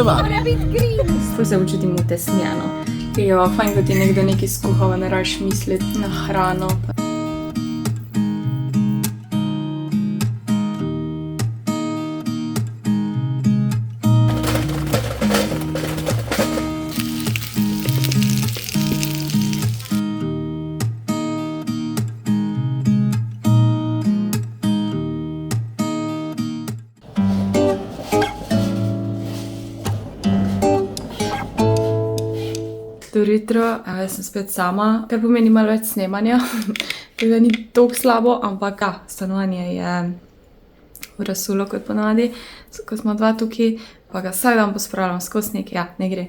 pojma. Ful se počutim utesnjeno. Jo, fajn, ko ti nekdo nekaj skuhava, ne rabiš misliti na hrano. Dobro jutro, jaz sem spet sama, kar pomeni malo več snemanja, tako da ni toliko slabo, ampak ja, stanovanje je v razsulu kot ponavadi, ko smo dva tukaj, pa ga vsak dan pospravljam skozi nekaj, ja, ne gre.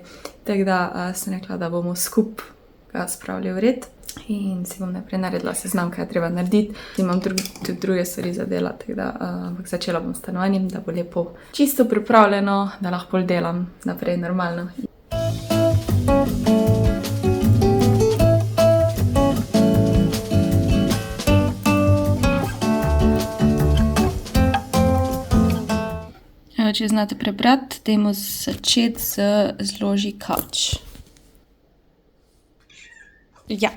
Tako da sem rekla, da bomo skup ga spravili v red in si bom najprej naredila seznam, kaj je treba narediti. Imam tudi druge stvari za delati, tako da ampak začela bom s stanovanjem, da bo lepo čisto pripravljeno, da lahko pol delam naprej normalno. Če znate prebrati, dajmo začeti z zloži kavč. Ja.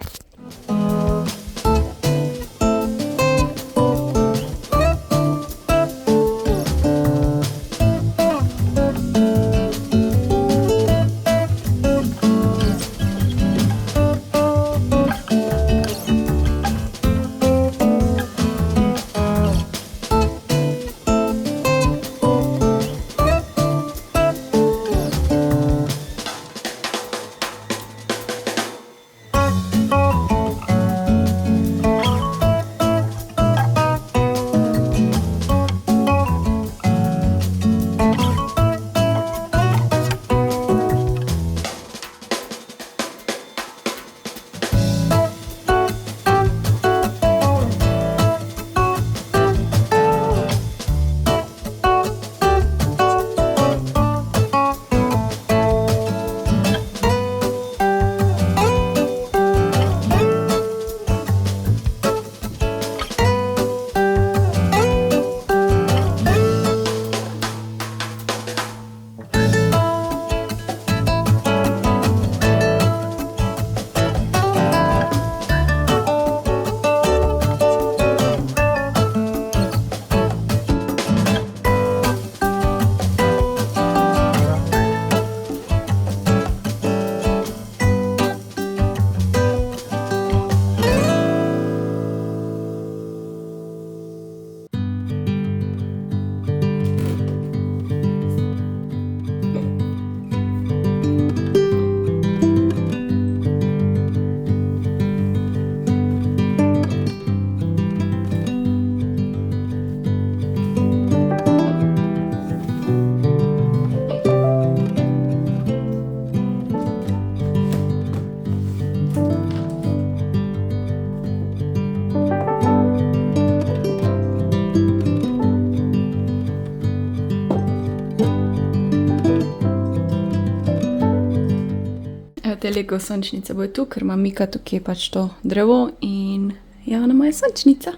Te Lego sončnice bojo tu, ker ima Mika tukaj pač to drevo in ja, ona moja sončnica.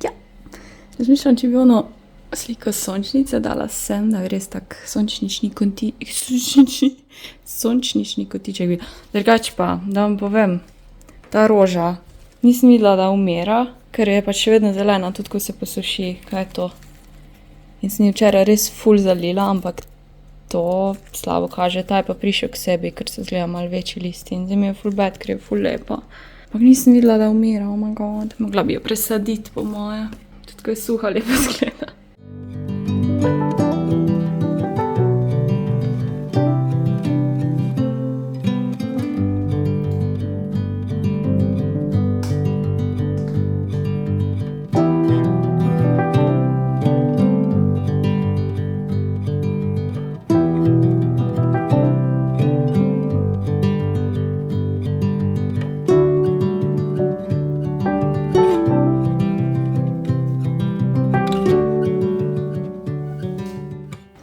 Ja. Razmišljam, če bi ono sliko sončnice dala sem, da bi res tak sončnični kotiček bil. Drugače pa, da vam povem, ta roža, nisem videla, da umira, ker je pač še vedno zelena, tudi ko se posuši, kaj je to. In sem jo včeraj res ful zalila, ampak to slabo kaže, ta je pa prišel k sebi, ker se zgleda malo večji listi in zdaj mi je ful bad, ker je ful lepa. Ampak nisem videla, da umira, oh my god. Mogla bi jo presaditi po moje, tudi ko je suha, lepo zgleda.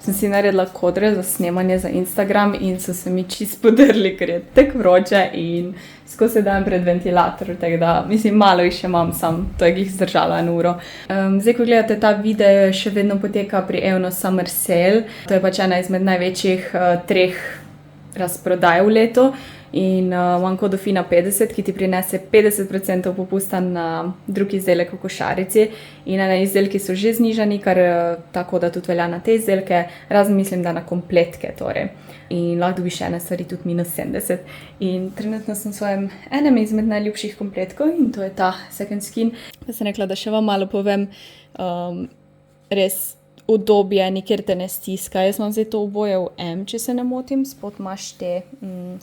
sem si naredila kodre za snemanje za Instagram in so se mi čist podrli, ker je tako vroče in skozi dan pred ventilator, tako da, mislim, malo jih še imam, to je glih zdržala 1 uro. Zdaj, ko gledate ta video, še vedno poteka pri Evno Summer Sale. To je pač ena izmed največjih 3 razprodaj v letu in imam kodo FINA50, ki ti prinese 50% popusta na drugi izdelek v košarici in na izdelki so že znižani, kar ta koda tudi velja na te izdelke, razen mislim, da na kompletke torej. In lahko dobiš ene stvari tudi -70. In trenutno sem v svojem enem izmed najljubših kompletkov in to je ta Second Skin. Pa sem rekla, da še vam malo povem, res udobje, nikjer te ne stiska. Jaz imam zdaj to oboje v M, če se ne motim, spod imaš te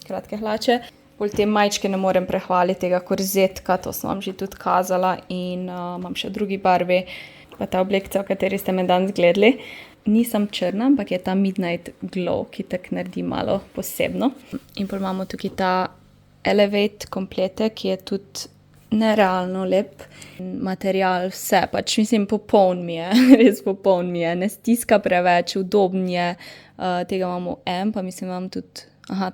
kratke hlače. Bolj te majčke ne morem prehvaliti, tega korzetka, to sem vam že tudi kazala in imam še v drugi barvi, pa ta oblekca, o kateri ste me danes gledali. Nisem črna, ampak je ta Midnight Glow, ki tak naredi malo posebno. In potem imamo tukaj ta Elevate kompletek, ki je tudi nerealno lep material, vse, pač mislim, popoln mi je, res popoln mi je, ne stiska preveč, udoben je, tega imamo M, pa mislim, imam tudi,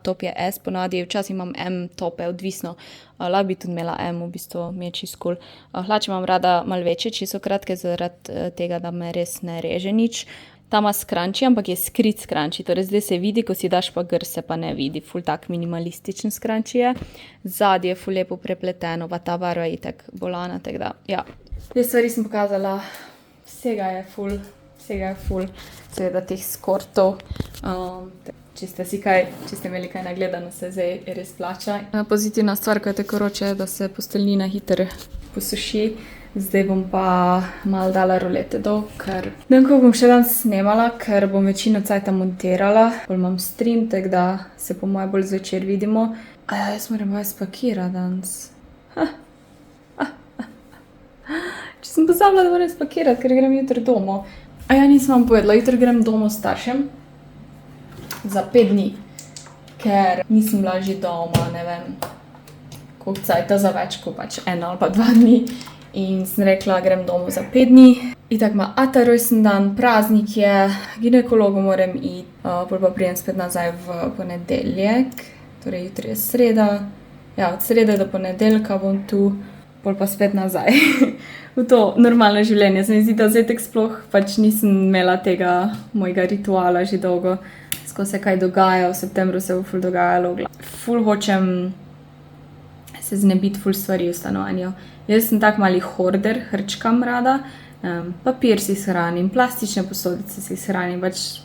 top je S ponavadi, včasih imam M tope, odvisno, lahko bi tudi imela M, v bistvu mi je čisto cool. Hlače imam rada malo večje, čisto kratke, zaradi tega, da me res ne reže nič. Ta ima scrunchie, ampak je skrit scrunchie, torej zdaj se vidi, ko si daš pa gr, se pa ne vidi, ful tak minimalističen scrunchie je. Zadnje je ful lepo prepleteno, pa ta barva je itak bolana, tako da, ja. Te stvari sem pokazala, vsega je ful, seveda teh skortov. Če ste imeli kaj nagledano, se zdaj res plača. Pozitivna stvar, ko je tako vroče, je, da se posteljnina hitro posuši. Zdaj bom pa malo dala rolete dol, ker ne vem, kako bom še danes snemala, ker bom večino cajta montirala. Bolj imam stream, tako da se po moje bolj zvečer vidimo. Jaz moram vas spakirati danes. Če sem pozabila, da moram spakirati, ker grem jutri domov. Nisem vam povedala, jutri grem domov s staršem za 5 dni, ker nisem bila že doma, ne vem, koliko cajta za več, kot pač 1 ali pa 2 dni. In sem rekla, grem domov za 5 dni. Itak ima ata rojsten dan, praznik je, ginekologu moram iti, pol pa prijem spet nazaj v ponedeljek, torej jutri je sreda. Ja, od srede do ponedeljka bom tu, pol pa spet nazaj v to normalno življenje. Se mi zdi, da zdaj sploh pač nisem imela tega mojega rituala že dolgo. Ko se kaj dogaja, v septembru se bo ful dogajalo. Ful hočem se znebiti ful stvari v stanovanju. Jaz sem tak mali hoarder, hrčkam rada, papir si shranim, plastične posodice si shranim, pač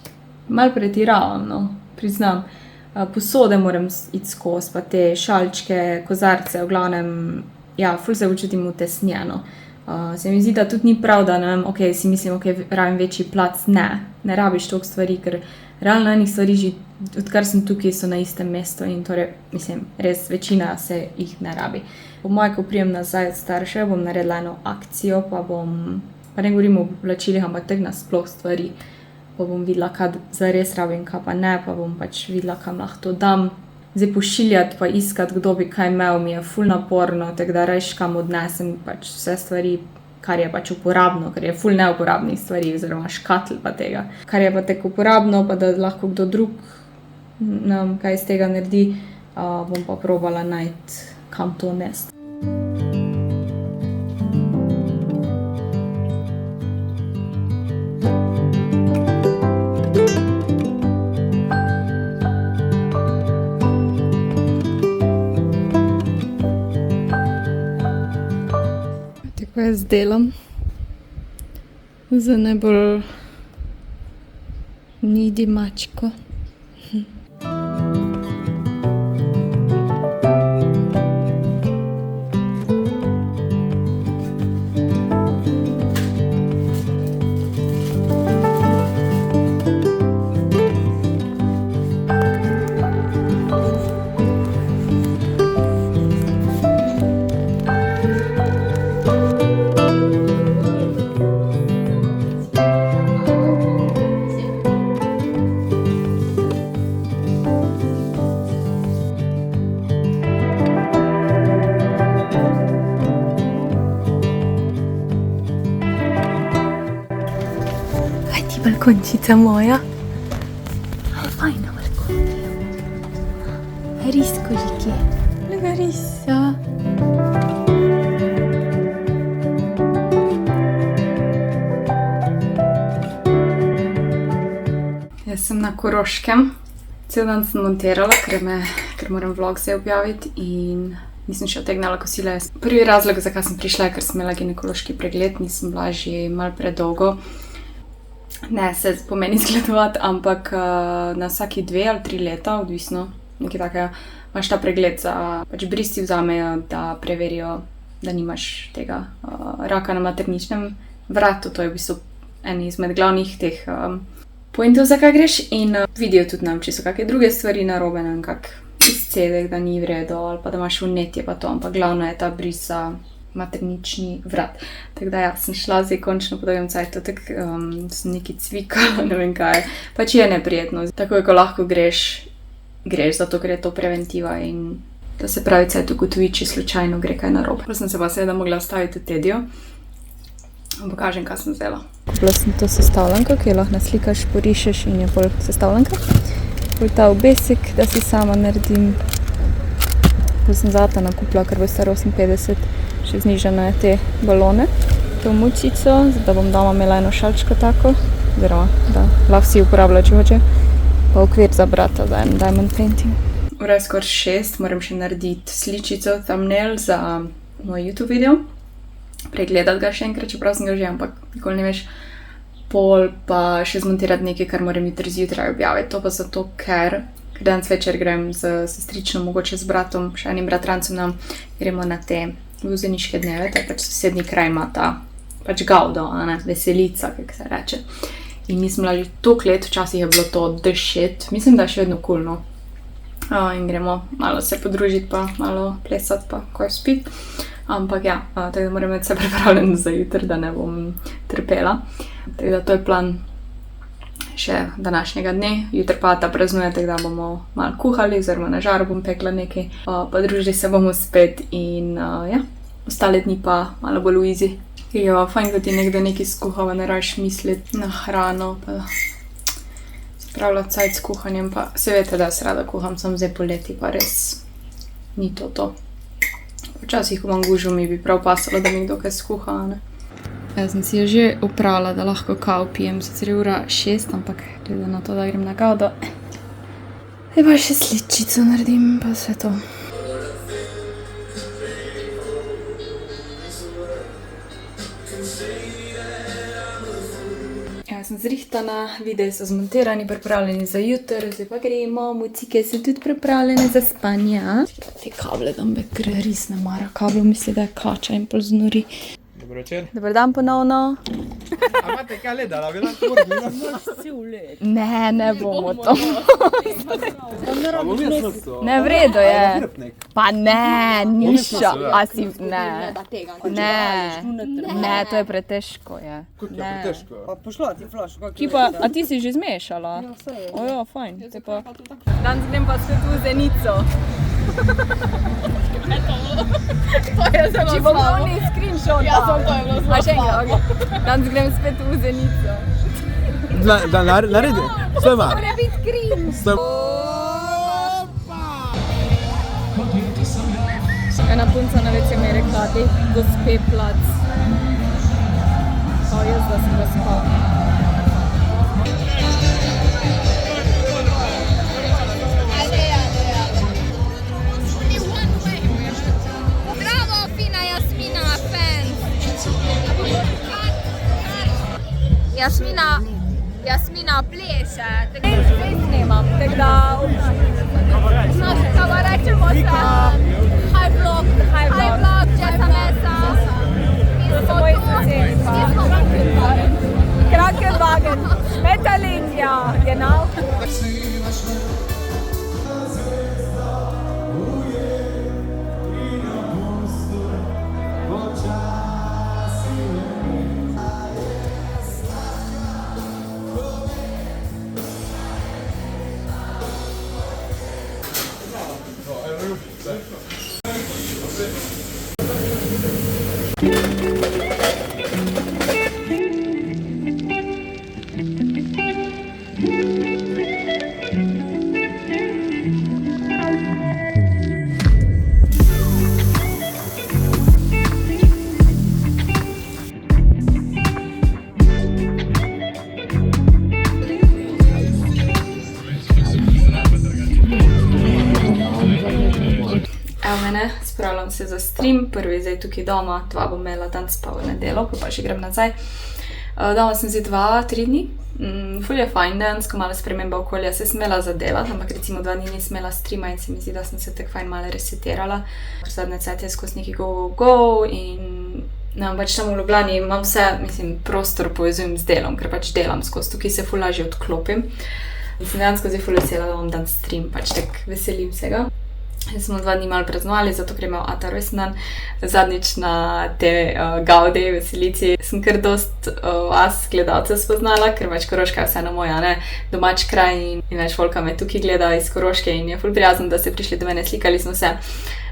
malo pretiravam, no, priznam. Posode moram iti skozi, pa te šalčke, kozarce, v glavnem, ja, ful se počutim utesnjeno. Se mi zdi, da tudi ni prav, da ne vem, si mislim, rabim večji plac, ne rabiš toliko stvari, ker realno enih stvari že, odkar sem tukaj, so na istem mestu in torej, mislim, res večina se jih ne rabi. Po moje, ko prijem nazaj od staršev, bom naredila eno akcijo, pa ne govorim o oblačilih, ampak tak nasploh stvari, pa bom videla, kaj zares rabim, kaj pa ne, pa bom pač videla, kam lahko to dam. Zdaj pošiljati pa iskati, kdo bi kaj imel, mi je ful naporno, tako da rajš kam odnesem pač vse stvari, kar je pač uporabno, ker je ful neuporabnih stvari, oziroma škatl pa tega. Kar je pa tako uporabno, pa da lahko kdo drug nam kaj iz tega naredi, bom pa probala najti, kam to nesti. Tako jaz delam za najbolj needy mačko. Balkončica moja, fajna vrko. Ris koliki. Lega ris, ja. Jaz sem na Koroškem. Cel dan sem montirala, ker moram vlog zdaj objaviti in nisem še otegnala kosila. Prvi razlog, zakaj sem prišla, je, ker sem imela ginekološki pregled, nisem bila že malo predolgo. Ne se pomeni zgledovati, ampak na vsaki 2 ali 3 leta, odvisno, nekaj takega, imaš ta pregled za, pač bristi vzamejo, da preverijo, da nimaš tega raka na materničnem vratu. To je v bistvu en izmed glavnih teh pointov, zakaj greš, in vidijo tudi nam, če so kakšne druge stvari narobe, ne vem, kak izcedek, da ni v redu, ali pa da imaš vnetje pa to, ampak glavno je ta bris za maternični vrat. Tako da ja, sem šla zdaj končno po dolgem cajtu, sem nekaj cvikala, ne vem kaj, pač je neprijetno. Takoj, ko lahko greš, zato ker je to preventiva in da se pravi cajt ugotovi, če slučajno gre kaj narobe. Prav sem se pa seveda mogla staviti v Tedijo. Pokažem, kaj sem vzela. Kupila sem to sestavljanko, ki jo lahko naslikaš, porišeš in je pol sestavljanka. Pol ta obesek, da si sama naredim. Pol sem zata nakupila, ker bo star 58, še znižane te balone. To mučico, da bom doma imela eno šalčko tako, oziroma da lahko si uporablja, če hoče. Pa okvir za brata, za en diamond painting. Ura je skoraj 6, moram še narediti sličico, thumbnail za moj YouTube video. Pregledati ga še enkrat, čeprav sem ga že, ampak nikoli ne veš. Pol pa še zmontirati nekaj, kar moram jutri zjutraj objaviti. To pa zato, ker danes večer grem z sestrično, mogoče z bratom, še enim bratrancem nam, gremo na te vuzeniške dneve, to je pač sosednji kraj ima ta pač gaudo, veselica, kako se reče. In mi smo bila že toliko let, včasih je bilo to the shit, mislim, da je še vedno cool, no. In gremo malo se podružiti, pa malo plesati, pa ko je spit. Ampak ja, tako da moram imeti vse pripravljeno za jutri, da ne bom trpela. Tako da to je plan še današnjega dne. Jutri pa ta praznuje, tako da bomo malo kuhali, oziroma na žaru bom pekla nekaj. Podružili se bomo spet in ja, ostale dni pa malo bolj v easy. Jo, fajn, da ti nekdo nekaj skuha, ne rabiš misliti na hrano, pa spravljati cajt s kuhanjem, pa se veste, da se rada kuham, sem zdaj poleti, pa res ni to. Včasih, ko imam gužvo, mi bi prav pasalo, da mi kdo kaj skuha, ne. Jaz sem si jo že oprala, da lahko kao pijem, sicer je ura 6, ampak glede na to, da grem na gaudo. Zdaj pa še sličico naredim, pa vse to. Jaz sem zrihtana, videi so zmontirani, pripravljeni za jutr, zdaj pa gremo, mucike so tudi pripravljene za spanje. Te kable dam, ker res ne mara kablo, misli, da je kača in pol znori. Dobro večer. Dobar dan ponovno. A imate kaj leda, da bi lahko urbi? Ne bomo to. A bom jaz vrsto? Ne, v redu je. Hrpnik. Pa ne, niša, seveda. a si, ne. Ne, to je pretežko, je. Kako je težko? Pa pošla ti flaško. Ki pa, a ti si že zmešala? Ja, vse je. Ojo, fajn. Danes grem pa spet v Zenico. To je zelo slabo. Če bom glavni screenshot. Ja, to je bilo zelo slabo. Danes grem spet v Zenico. Da naredi? Sema. Mora biti cringe. Ena punca na večer mi je rekla, da je gospe plac. Kao jaz, da sem gospa. Bravo, fina Jasmina, fans! Jasmina pleše. Zdaj snemam, tako da Znaš, kako rečemo se? High vlog, Jessa Mesa. to so moji sosedji. Mi smo Krankenwagen. Krankenwagen, Schmetterling, ja, genau. mene, spravljam se za stream, prvi zdaj tukaj doma, 2 bom imela danes pa v nedelo, pa že grem nazaj. Doma sem zdaj 2-3 dni, ful je fajn dejansko, malo sprememba okolja, se sem imela zadelati, ampak recimo 2 dni nisem imela streama in se mi zdi, da sem se tako fajn malo resetirala. Zadnje cajt je skozi neki go in pač tam v Ljubljani imam vse, mislim, prostor povezujem z delom, ker pač delam skozi, tukaj se ful lažje odklopim. In sem dejansko zdaj ful vesela, da imam dan stream, pač tak veselim se ga. Smo 2 dni malo praznovali, zato ker je imel ata rojsten dan. Zadnjič na te Gaude veselici sem kar dost vas gledalcev spoznala, ker pač Koroška je vseeno moja, ne, domač kraj in več volka me tukaj gleda iz Koroške in je ful prijazno, da ste prišli do mene, slikali smo se.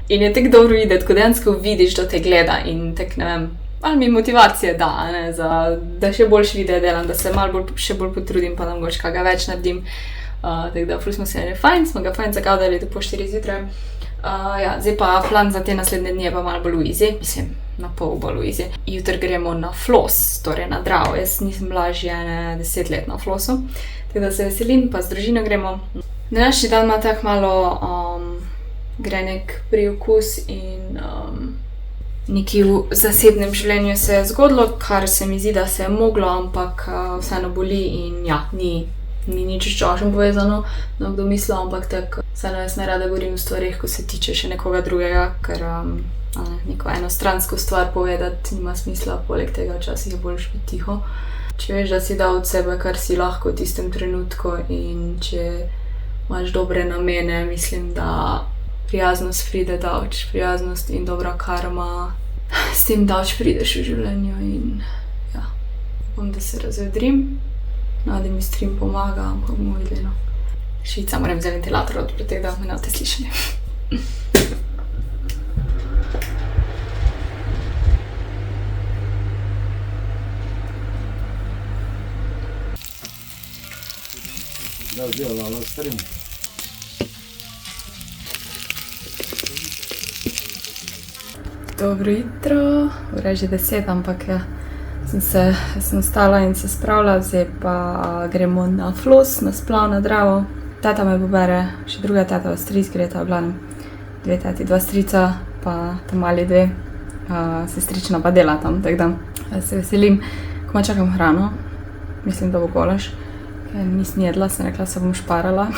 In je tako dobro videti, ko dejansko vidiš, da te gleda in tako, ne vem, malo mi motivacije da, ne, da še boljš videe delam, da se malo še bolj potrudim, pa da mogoče kaj več naredim. Tako da ful smo se fajn, smo ga fajn zagavdali do po 4 zjutraj. Ja, zdaj pa plan za te naslednje dni je pa malo bolj v izi, mislim, na pol bolj v izi. Jutri gremo na Flos, torej na Dravo, jaz nisem bila že 10 let na Flosu, tako da se veselim, pa z družino gremo. Današnji dan ima tako malo grenek priokus in nekaj v zasebnem življenju se je zgodilo, kar se mi zdi, da se je moglo, ampak vseeno boli in ja, ni nič s čašem povezano, no kdo mislil, ampak tako vseeno jaz najrada govorim o stvarih, ko se tiče še nekoga drugega, ker neko enostransko stvar povedati nima smisla, poleg tega včasih je boljše biti tiho. Če veš, da si dal od sebe, kar si lahko v tistem trenutku in če imaš dobre namene, mislim, da prijaznost pride davč, prijaznost in dobra karma, s tem davč prideš v življenju in ja, upam, da se razvedrim. Da mi stream pomaga, ampak bomo videli, no. Švica, moram za ventilator odpreti, da me ne boste slišali. Da, vzela na stream. Dobro jutro, ura je že 10, ampak ja. Sem stala in se spravila, zdaj pa gremo na Flos, na splav, na Dravo. Teta me pobere, še druga teta, stric greta, v glavnem 2 teti, 2 strica, pa tam mali 2, sestrična pa dela tam, tako da se veselim. Komaj čakam hrano, mislim, da bo golaž, ker nisem jedla, sem rekla, se bom šparala.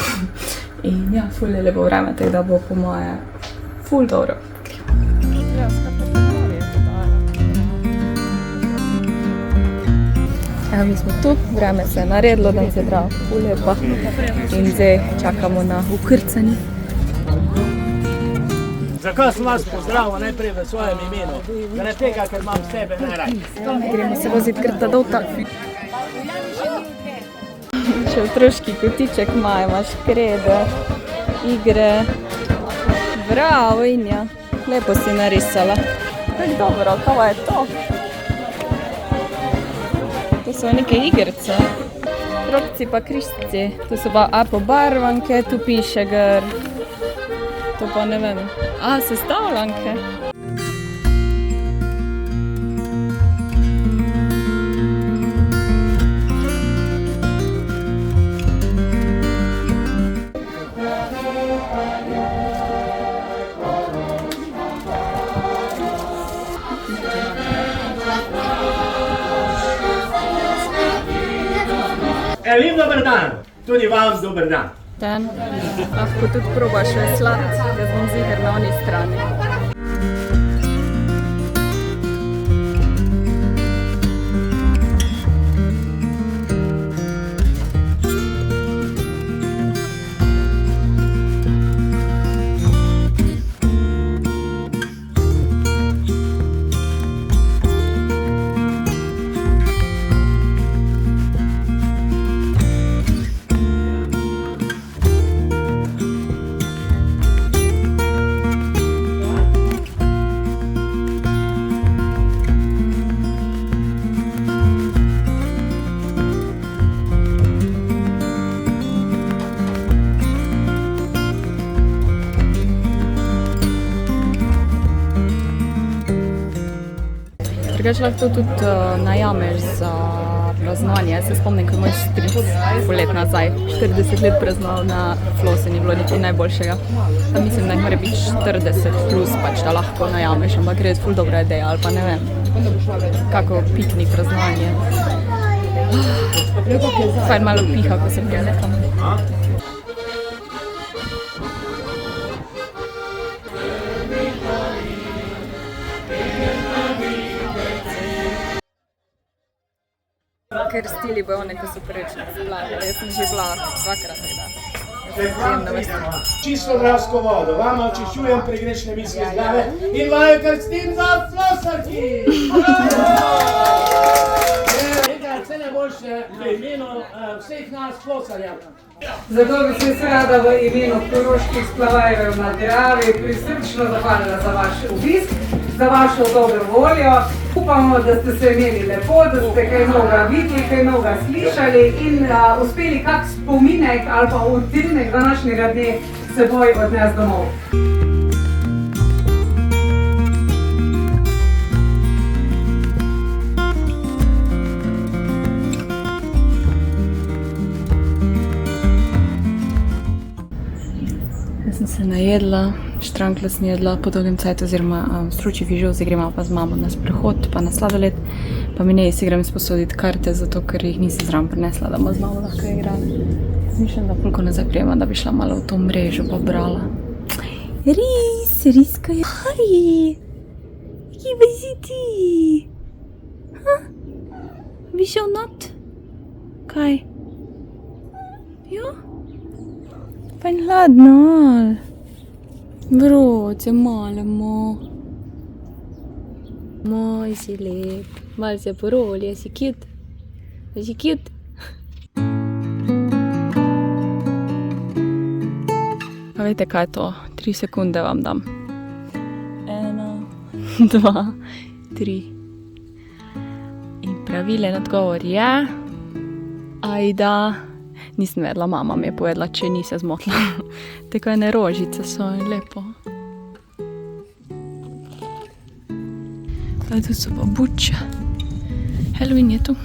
In ja, ful je lepo vreme, tako da bo po moje ful dobro. Evo, mi smo tu, vreme se je naredilo, da se je Drava ful lepa in zdaj čakamo na ukrcanje. Zakaj sem vas pozdravil najprej v svojem imenu? Zaradi tega, ker imam s tebe najraj. Gremo se voziti krta dolta. Še otroški kotiček imajo, imaš krede, igre. Bravo, Inja, lepo si narisala. Tako dobro, kaj je to? To so neke igrice, krogci pa križci, tu so pa pobarvanke, tu piše gr, to pa ne vem, sestavljanke. Elim, dober dan, tudi vam dober dan. Dan, lahko tudi probaš veslati, jaz bom ziher na oni strani. Drugače lahko tudi najameš za praznovanje. Jaz se spomnim, ko je moj stric let nazaj, 40 let praznoval na Flosu, ni bilo nikoli najboljšega. Pa mislim, da jih mora biti 40 plus, pač da lahko najameš, ampak res ful dobra ideja, ali pa ne vem, kako piknik praznovanje. Fajn malo piha, ko se prije nekam. Krstili bo one, ko so prvič na plaži. Jaz sem že bila dvakrat nekda. Čisto gradsko vodo, vama očiščujem pregrešne misli iz glave in vaju krstim za flosarki! Nekaj vse najboljše v imenu vseh nas flosarjev. Zato bi se seveda v imenu koroških splavajev na Dravi prisrčno zahvalila za vaš obisk, za vašo dobro voljo. Upamo, da ste se imeli lepo, da ste kaj novega videli, kaj novega slišali in uspeli kak spominek ali pa utrinek današnjega dne s seboj odnesti domov. Jaz sem se najedla, štranklja sem jedla po dolgem cajtu oziroma struči fižol, zdaj gremo pa z mamo na sprehod, pa na sladoled, pa mi ne si grem sposoditi karte, zato ker jih nisi zraven prinesla, da bomo z mamo lahko igrali. Zmišljam, da koliko nazaj prijema, da bi šla malo v to mrežo pa brala. Riska je, haj, kje si ti? Bi šel not? Kaj? Jo? Fajn hladno, ali? Vroče, malemo. Moj si lep, malo se poroli, si cute? Si cute? Pa veste, kaj je to? 3 sekunde vam dam. 1, 2, 3. In pravilen odgovor je... Ajda. Nisem vedela, mama mi je povedala, če ni se zmotila. Tako ene rožice so lepo. Pa tu so pa buče. Halloween je tu.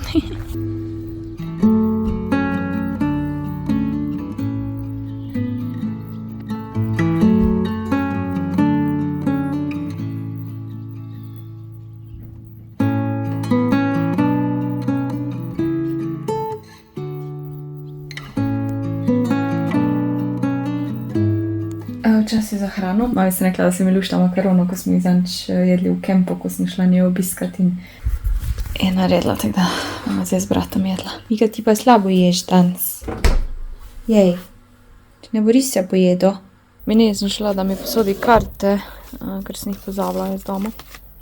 Čas je za hrano. Mami sem rekla, da se mi lušta makarono, ko smo jih zanč jedli v kempu, ko sem šla nje obiskat in je naredila, tako da bomo zdaj z bratom jedla. Vika, ti pa slabo ješ danes. Jej, če ne boriš se pojedo. Meni sem šla, da mi posodi karte, ker sem jih pozabila iz doma.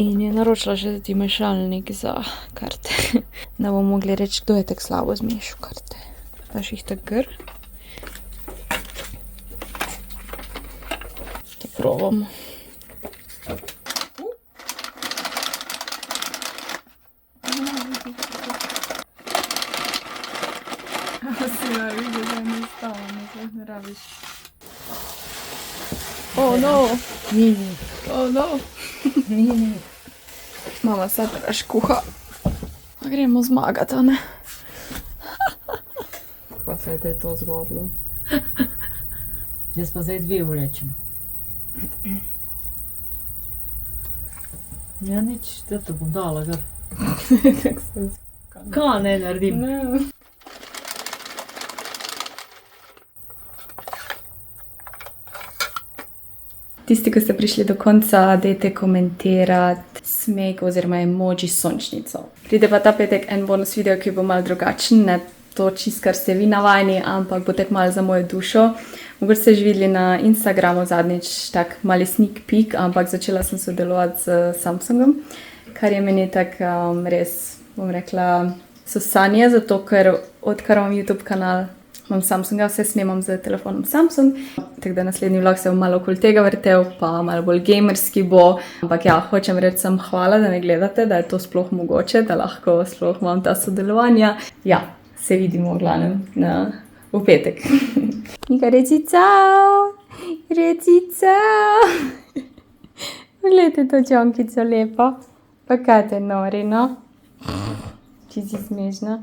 In je naročila še ti mešalnik za karte. Da bomo mogli reči, kdo je tak slabo zmešal karte. Daš jih tak gr. Probamo. Oh no! Oh no! Mama sad raš kuha. Gremo zmagati, a ne? Pa se je to zgodilo. Jaz pa zdaj 2 vlečem. Ja, nič, da to bom dala, gr. Kaj ne naredim? Tisti, ki ste prišli do konca, dajte komentirati smeg oziroma emoji sončnico. Pride pa ta petek en bonus video, ki bo malo drugačen, ne to čist, kar ste vi navajeni, ampak bo tek malo za mojo dušo. Mogoče ste že videli na Instagramu zadnjič tak mali sneak peek, ampak začela sem sodelovati z Samsungom, kar je meni tak res, bom rekla, so sanje, zato ker odkar imam YouTube kanal, imam Samsunga, vse snemam z telefonom Samsung, tako da naslednji vlog se bo malo okoli tega vrtel, pa malo bolj gamerski bo, ampak ja, hočem reči sem hvala, da me gledate, da je to sploh mogoče, da lahko sploh imam ta sodelovanja. Ja, se vidimo v glavnem v petek. Nika, reci cao! Reci cao! Poglejte to čonkico lepo. Pa kaj te nori, no? Či si smešna?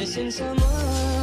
Jesen sama